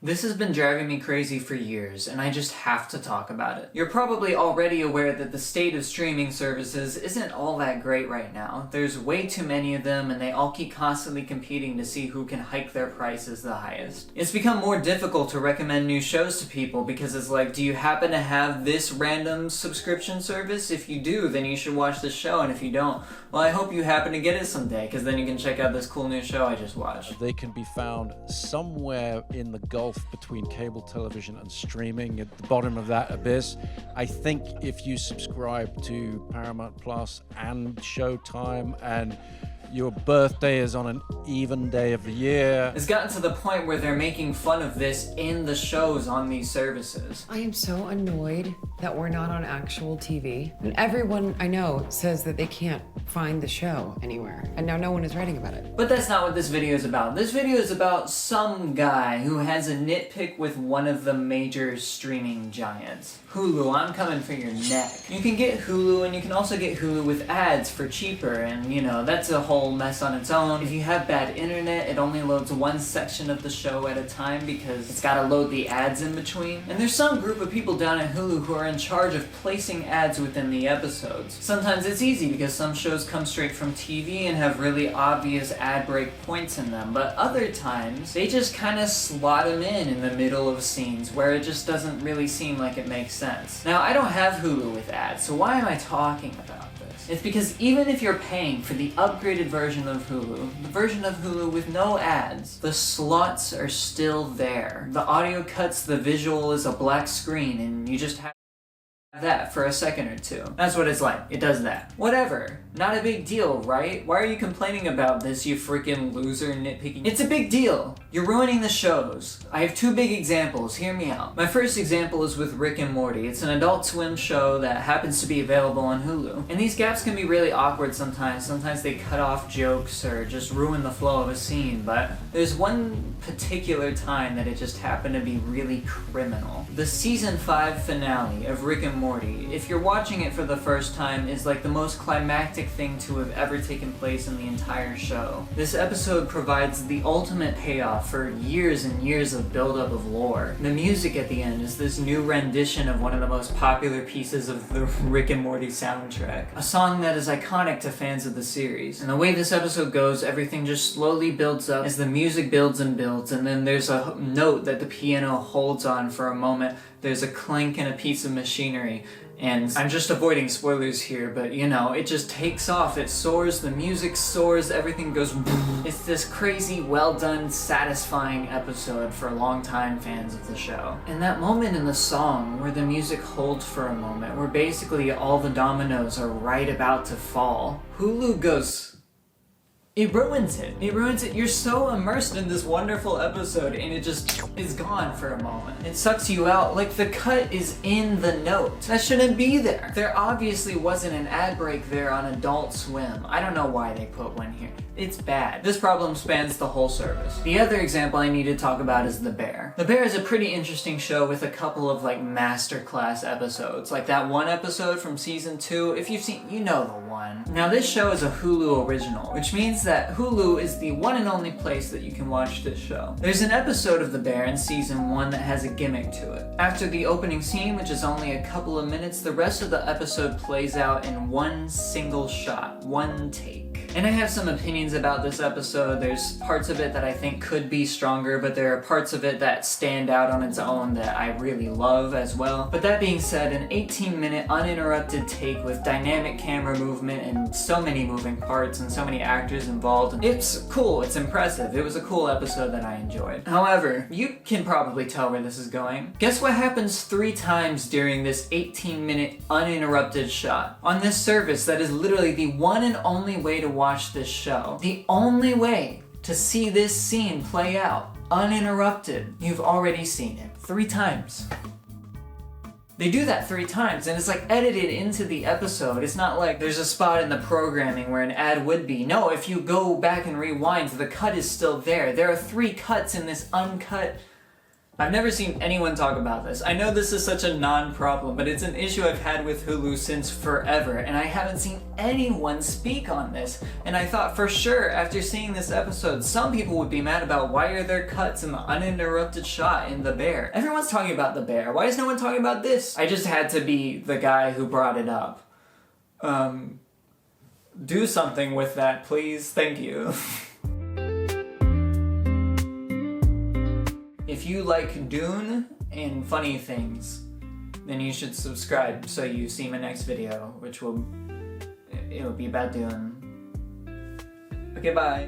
This has been driving me crazy for years, and I just have to talk about it. You're probably already aware that the state of streaming services isn't all that great right now. There's way too many of them, and they all keep constantly competing to see who can hike their prices the highest. It's become more difficult to recommend new shows to people because it's like, do you happen to have this random subscription service? If you do, then you should watch this show, and if you don't, well, I hope you happen to get it someday, because then you can check out this cool new show I just watched. They can be found somewhere in the gulf between cable television and streaming, at the bottom of that abyss. I think if you subscribe to Paramount Plus and Showtime and your birthday is on an even day of the year. It's gotten to the point where they're making fun of this in the shows on these services. I am so annoyed that we're not on actual TV. And everyone I know says that they can't find the show anywhere. And now no one is writing about it. But that's not what this video is about. This video is about some guy who has a nitpick with one of the major streaming giants. Hulu, I'm coming for your neck. You can get Hulu, and you can also get Hulu with ads for cheaper, and you know, that's a whole mess on its own. If you have bad internet, it only loads one section of the show at a time because it's gotta load the ads in between. And there's some group of people down at Hulu who are in charge of placing ads within the episodes. Sometimes it's easy because some shows come straight from TV and have really obvious ad break points in them, but other times they just kind of slot them in the middle of scenes where it just doesn't really seem like it makes sense. Now, I don't have Hulu with ads, so why am I talking about this? It's because even if you're paying for the upgraded version of Hulu, the version of Hulu with no ads, the slots are still there. The audio cuts, the visual is a black screen, and you just have that for a second or two. That's what it's like. It does that. Whatever. Not a big deal, right? Why are you complaining about this, you freaking loser nitpicking? It's a big deal. You're ruining the shows. I have two big examples. Hear me out. My first example is with Rick and Morty. It's an Adult Swim show that happens to be available on Hulu. And these gaps can be really awkward sometimes. Sometimes they cut off jokes or just ruin the flow of a scene, but there's one particular time that it just happened to be really criminal. The season 5 finale of Rick and Morty, if you're watching it for the first time, is like the most climactic thing to have ever taken place in the entire show. This episode provides the ultimate payoff for years and years of buildup of lore. The music at the end is this new rendition of one of the most popular pieces of the Rick and Morty soundtrack. A song that is iconic to fans of the series. And the way this episode goes, everything just slowly builds up as the music builds and builds, and then there's a note that the piano holds on for a moment. There's a clank and a piece of machinery, and I'm just avoiding spoilers here, but you know, it just takes off, it soars, the music soars, everything goes boom. It's this crazy, well done, satisfying episode for longtime fans of the show. And that moment in the song where the music holds for a moment, where basically all the dominoes are right about to fall, Hulu goes, it ruins it. It ruins it. You're so immersed in this wonderful episode and it just is gone for a moment. It sucks you out. Like, the cut is in the note. That shouldn't be there. There obviously wasn't an ad break there on Adult Swim. I don't know why they put one here. It's bad. This problem spans the whole service. The other example I need to talk about is The Bear. The Bear is a pretty interesting show with a couple of like masterclass episodes. Like that one episode from season 2. If you've seen, you know the one. Now this show is a Hulu original, which means that Hulu is the one and only place that you can watch this show. There's an episode of The Bear in season 1 that has a gimmick to it. After the opening scene, which is only a couple of minutes, the rest of the episode plays out in one single shot, one take. And I have some opinions about this episode. There's parts of it that I think could be stronger, but there are parts of it that stand out on its own that I really love as well. But that being said, an 18-minute uninterrupted take with dynamic camera movement and so many moving parts and so many actors involved, it's cool, it's impressive. It was a cool episode that I enjoyed. However, you can probably tell where this is going. Guess what happens 3 times during this 18-minute uninterrupted shot? On this service that is literally the one and only way to watch this show. The only way to see this scene play out uninterrupted. You've already seen it 3 times. They do that 3 times, and it's like edited into the episode. It's not like there's a spot in the programming where an ad would be. No, if you go back and rewind, the cut is still there. There are 3 cuts in this uncut I've never seen anyone talk about this. I know this is such a non-problem, but it's an issue I've had with Hulu since forever, and I haven't seen anyone speak on this. And I thought for sure, after seeing this episode, some people would be mad about why are there cuts in the uninterrupted shot in the bear. Everyone's talking about the bear. Why is no one talking about this? I just had to be the guy who brought it up. Do something with that, please. Thank you. If you like Dune and funny things, then you should subscribe so you see my next video, which it'll be about Dune. Okay, bye.